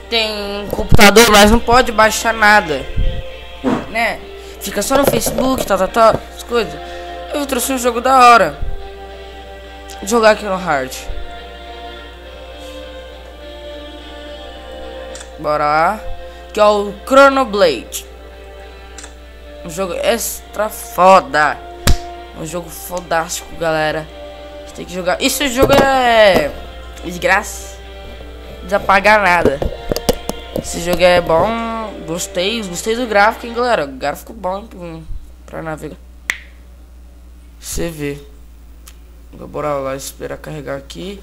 tem um computador, mas não pode baixar nada, né? Fica só no Facebook, as coisas. Eu trouxe um jogo da hora. Vou jogar aqui no hard. Bora lá. Que é o Chronoblade. Um jogo extra foda. Um jogo fodástico, galera. A gente tem que jogar. Esse jogo é de graça. Não precisa pagar nada. Esse jogo é bom. Gostei do gráfico, hein, galera. Gráfico bom pra navegar. Você vê. Bora lá esperar carregar aqui.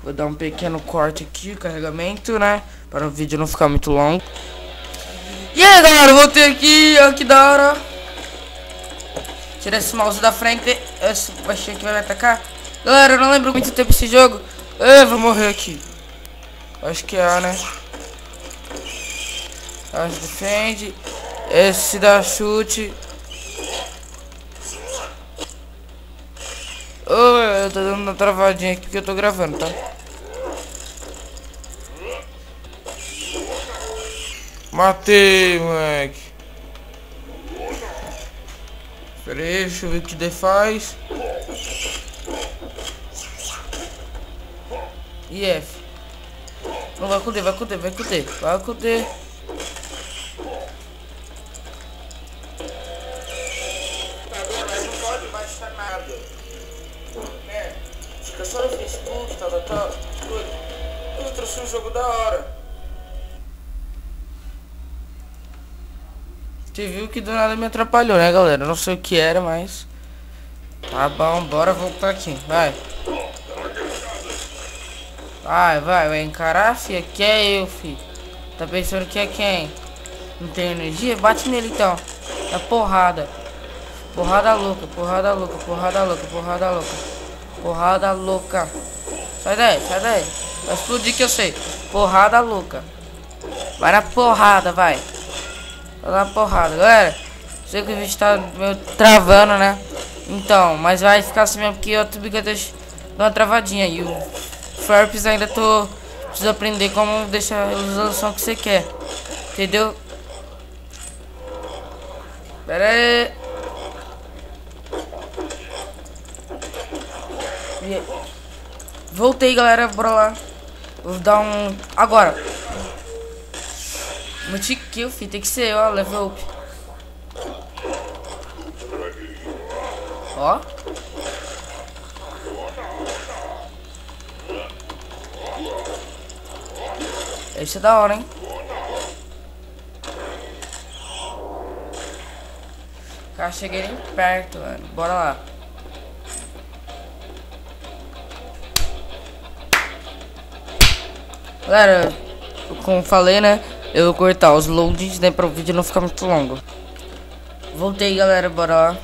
Vou dar um pequeno corte aqui, o carregamento, né? Para o vídeo não ficar muito longo. E aí, galera, voltei aqui. Olha que da hora. Tira esse mouse da frente. Esse baixinho que vai me atacar. Galera, eu não lembro muito tempo esse jogo. Eu vou morrer aqui. Acho que é, né? Acho que defende. Esse dá chute. Oh, eu tô dando uma travadinha aqui porque eu tô gravando, tá? Matei, moleque. Pera aí, deixa eu ver o que D faz. E F. Não, vai com D, vai com D, vai com D. Vai com D. Não pode baixar nada. Né? Fica só no Facebook, Eu trouxe um jogo da hora. Você viu que do nada me atrapalhou, né, galera? Eu não sei o que era, mas... Tá bom, bora voltar aqui. Vai. Vai encarar, filha? Que é eu, filho? Tá pensando que é quem? Não tem energia? Bate nele, então. É porrada. Porrada louca, porrada louca, porrada louca, porrada louca. Porrada louca. Sai daí, sai daí. Vai explodir que eu sei. Porrada louca. Vai na porrada, vai. Vai na porrada, galera. Sei que o vídeo tá meio travando, né? Então, mas vai ficar assim mesmo porque eu também deixo uma travadinha. E o Farps ainda preciso aprender como deixar a resolução que você quer. Entendeu? Pera aí. Voltei, galera, bora lá. Vou dar um... Agora multi-kill, filho, tem que ser, ó, level up. Ó. Esse é da hora, hein. Cara, cheguei nem perto, mano. Bora lá. Galera, como falei, né? Eu vou cortar os loadings, né? Para o vídeo não ficar muito longo. Voltei, galera, bora lá.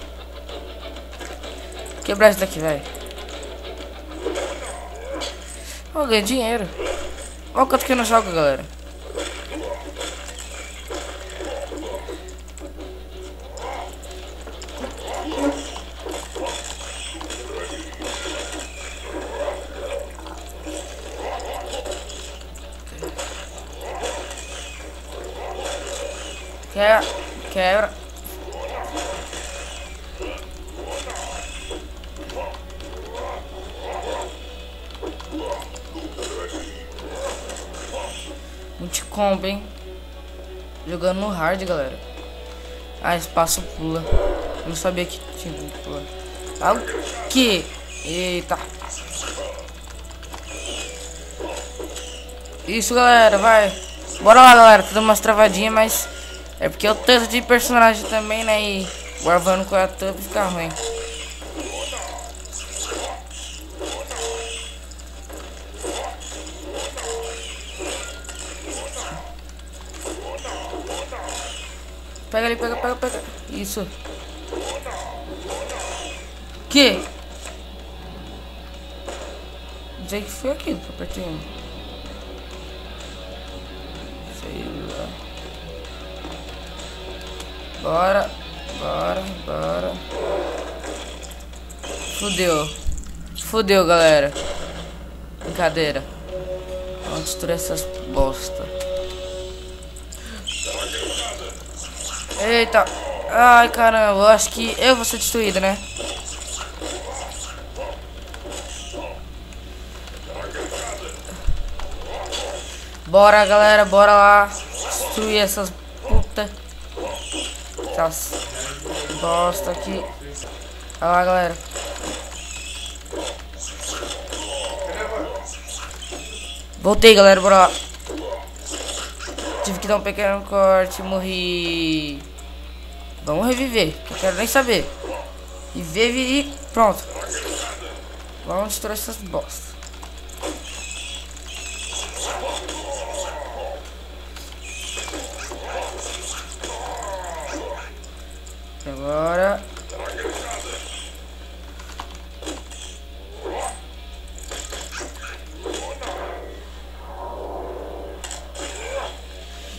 Quebrar isso daqui, velho. Ó, ganhei dinheiro. Olha o quanto que eu não jogo, galera. Quebra. Multicombo, hein? Jogando no hard, galera. Ah, espaço pula. Eu não sabia que tinha que pular. Ah, o que? Eita. Isso, galera, vai. Bora lá, galera. Tô dando umas travadinhas, mas... É porque eu tanto de personagem também, né? E gravando com a thumb fica ruim. Pega ali, pega. Isso. Que? Não sei o que foi aquilo que eu apertei. Sei lá. Bora. Fudeu, galera. Brincadeira. Vamos destruir essas bosta. Eita. Ai, caramba. Eu acho que eu vou ser destruído, né? Bora, galera. Bora lá. Destruir essas putas. Essas bosta aqui. Olha lá, galera. Voltei, galera. Bora lá. Tive que dar um pequeno corte. Morri. Vamos reviver. Que eu quero nem saber. Revive e pronto. Vamos destruir essas bostas. Agora.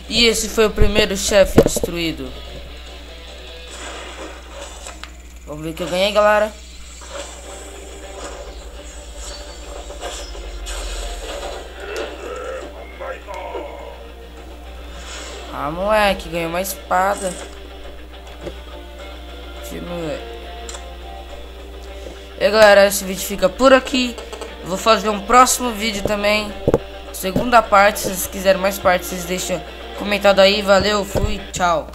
E esse foi o primeiro chefe destruído. Vamos ver que eu ganhei, galera. Ah, moleque, ganhei uma espada. E galera, esse vídeo fica por aqui. Vou fazer um próximo vídeo também, segunda parte. Se vocês quiserem mais partes, vocês deixam comentado aí. Valeu, fui, tchau.